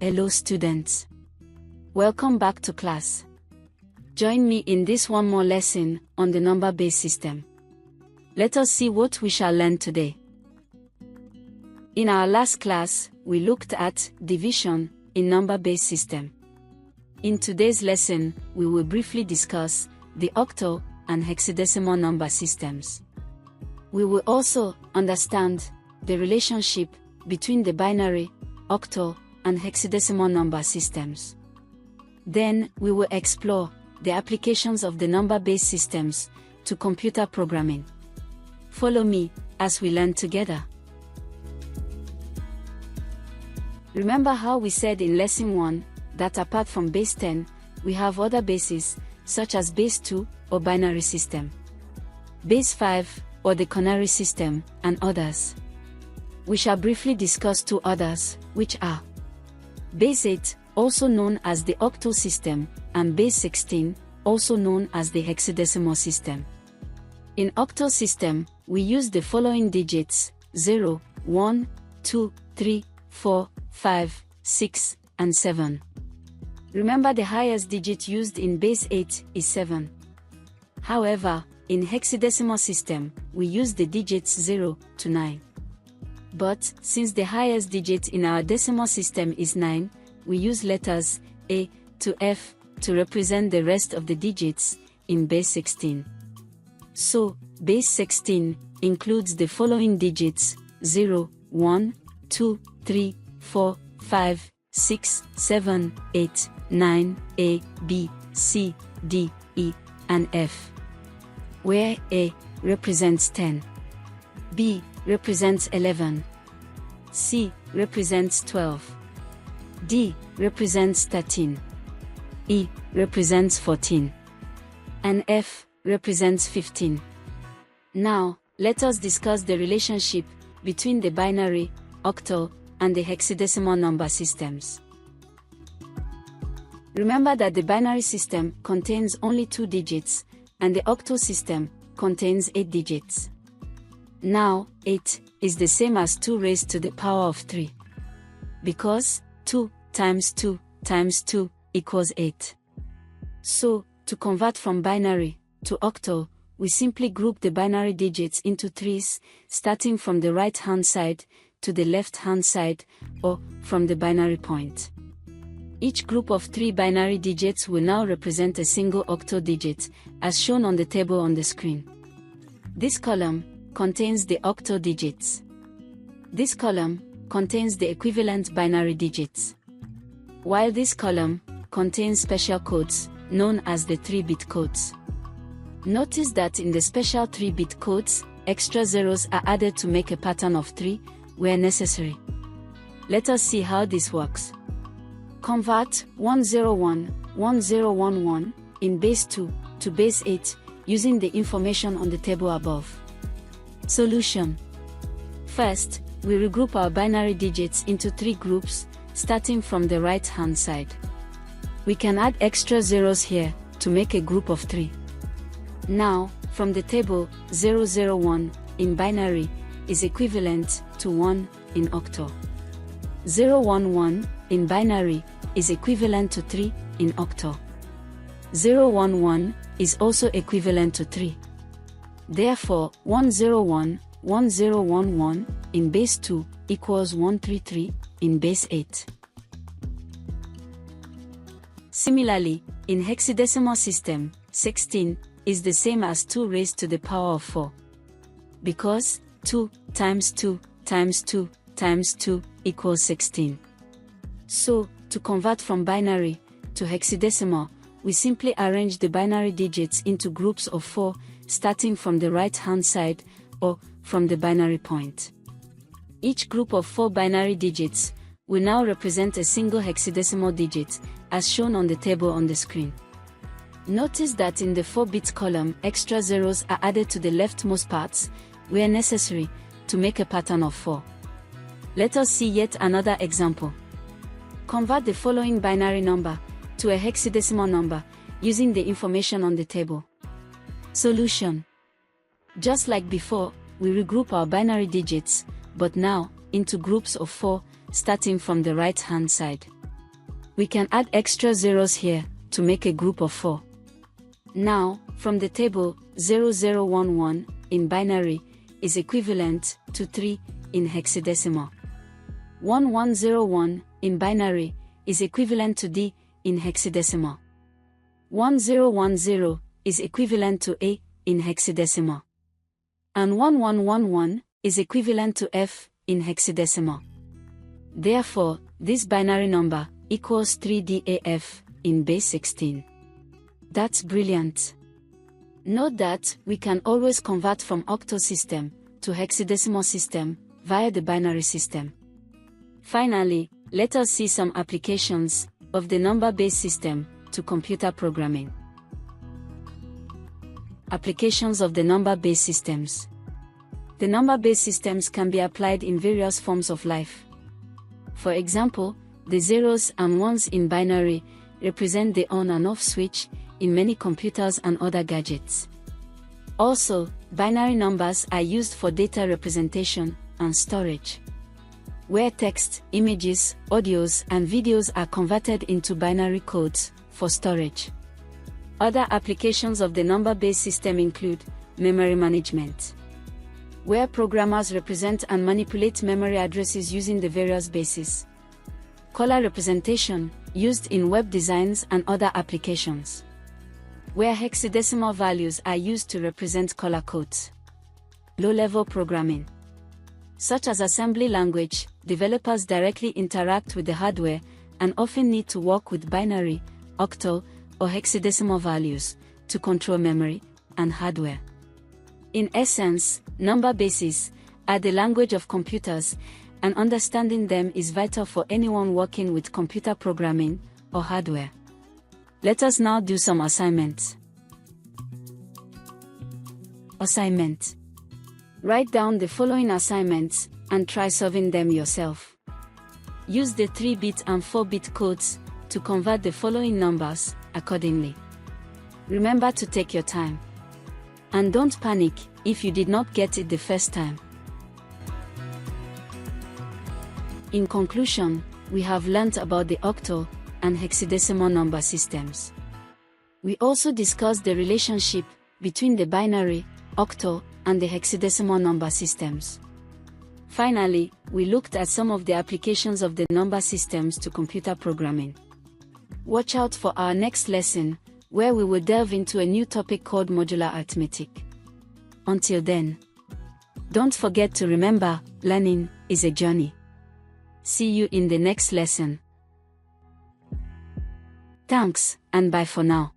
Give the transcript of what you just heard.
Hello students. Welcome back to class. Join me in this one more lesson on the number-based system. Let us see what we shall learn today. In our last class, we looked at division in number-based system. In today's lesson, we will briefly discuss the octal and hexadecimal number systems. We will also understand the relationship between the binary, octal, and hexadecimal number systems. Then, we will explore the applications of the number-based systems to computer programming. Follow me as we learn together. Remember how we said in lesson 1 that apart from base 10, we have other bases, such as base 2 or binary system, base 5 or the quinary system, and others. We shall briefly discuss two others, which are base 8, also known as the octal system, and base 16, also known as the hexadecimal system. In octal system, we use the following digits: 0, 1, 2, 3, 4, 5, 6, and 7. Remember, the highest digit used in base 8 is 7. However, in hexadecimal system, we use the digits 0 to 9. But, since the highest digit in our decimal system is 9, we use letters A to F to represent the rest of the digits in base 16. So, base 16 includes the following digits: 0, 1, 2, 3, 4, 5, 6, 7, 8, 9, A, B, C, D, E, and F, where A represents 10, B represents 11, C represents 12, D represents 13, E represents 14, and F represents 15. Now, let us discuss the relationship between the binary, octal, and the hexadecimal number systems. Remember that the binary system contains only 2 digits, and the octal system contains 8 digits. Now, 8 is the same as 2 raised to the power of 3. Because 2 times 2 times 2 equals 8. So, to convert from binary to octal, we simply group the binary digits into threes, starting from the right-hand side to the left-hand side, or from the binary point. Each group of 3 binary digits will now represent a single octal digit, as shown on the table on the screen. This column contains the octal digits. This column contains the equivalent binary digits, while this column contains special codes, known as the 3-bit codes. Notice that in the special 3-bit codes, extra zeros are added to make a pattern of 3, where necessary. Let us see how this works. Convert 101, 1011 in base 2 to base 8 using the information on the table above. Solution. First, we regroup our binary digits into 3 groups, starting from the right-hand side. We can add extra zeros here to make a group of 3. Now, from the table, 001 in binary is equivalent to 1 in octal. 011 in binary is equivalent to 3 in octal. 011 is also equivalent to 3. Therefore, 101, 1011 in base 2 equals 133 in base 8. Similarly, in hexadecimal system, 16 is the same as 2 raised to the power of 4. Because 2 times 2 times 2 times 2 equals 16. So, to convert from binary to hexadecimal, we simply arrange the binary digits into groups of 4, starting from the right-hand side, or from the binary point. Each group of 4 binary digits will now represent a single hexadecimal digit, as shown on the table on the screen. Notice that in the 4-bit column, extra zeros are added to the leftmost parts, where necessary, to make a pattern of 4. Let us see yet another example. Convert the following binary number to a hexadecimal number, using the information on the table. Solution. Just like before, we regroup our binary digits, but now, into groups of 4, starting from the right-hand side. We can add extra zeros here to make a group of 4. Now, from the table, 0011 in binary is equivalent to 3 in hexadecimal. 1101 in binary is equivalent to D in hexadecimal. 1010 is equivalent to A in hexadecimal. And 1111 is equivalent to F in hexadecimal. Therefore, this binary number equals 3DAF in base 16. That's brilliant. Note that we can always convert from octal system to hexadecimal system via the binary system. Finally, let us see some applications of the number-based system to computer programming. Applications of the number-based systems. The number-based systems can be applied in various forms of life. For example, the zeros and ones in binary represent the on and off switch in many computers and other gadgets. Also, binary numbers are used for data representation and storage, where text, images, audios, and videos are converted into binary codes for storage. Other applications of the number-based system include memory management, where programmers represent and manipulate memory addresses using the various bases. Color representation, used in web designs and other applications, where hexadecimal values are used to represent color codes. Low-level programming, such as assembly language, developers directly interact with the hardware and often need to work with binary, octal, or hexadecimal values to control memory and hardware. In essence, number bases are the language of computers, and understanding them is vital for anyone working with computer programming or hardware. Let us now do some assignments. Assignment. Write down the following assignments and try solving them yourself. Use the 3-bit and 4-bit codes to convert the following numbers accordingly. Remember to take your time. And don't panic if you did not get it the first time. In conclusion, we have learnt about the octal and hexadecimal number systems. We also discussed the relationship between the binary, octal, and the hexadecimal number systems. Finally, we looked at some of the applications of the number systems to computer programming. Watch out for our next lesson, where we will delve into a new topic called modular arithmetic. Until then, don't forget to remember, learning is a journey. See you in the next lesson. Thanks, and bye for now.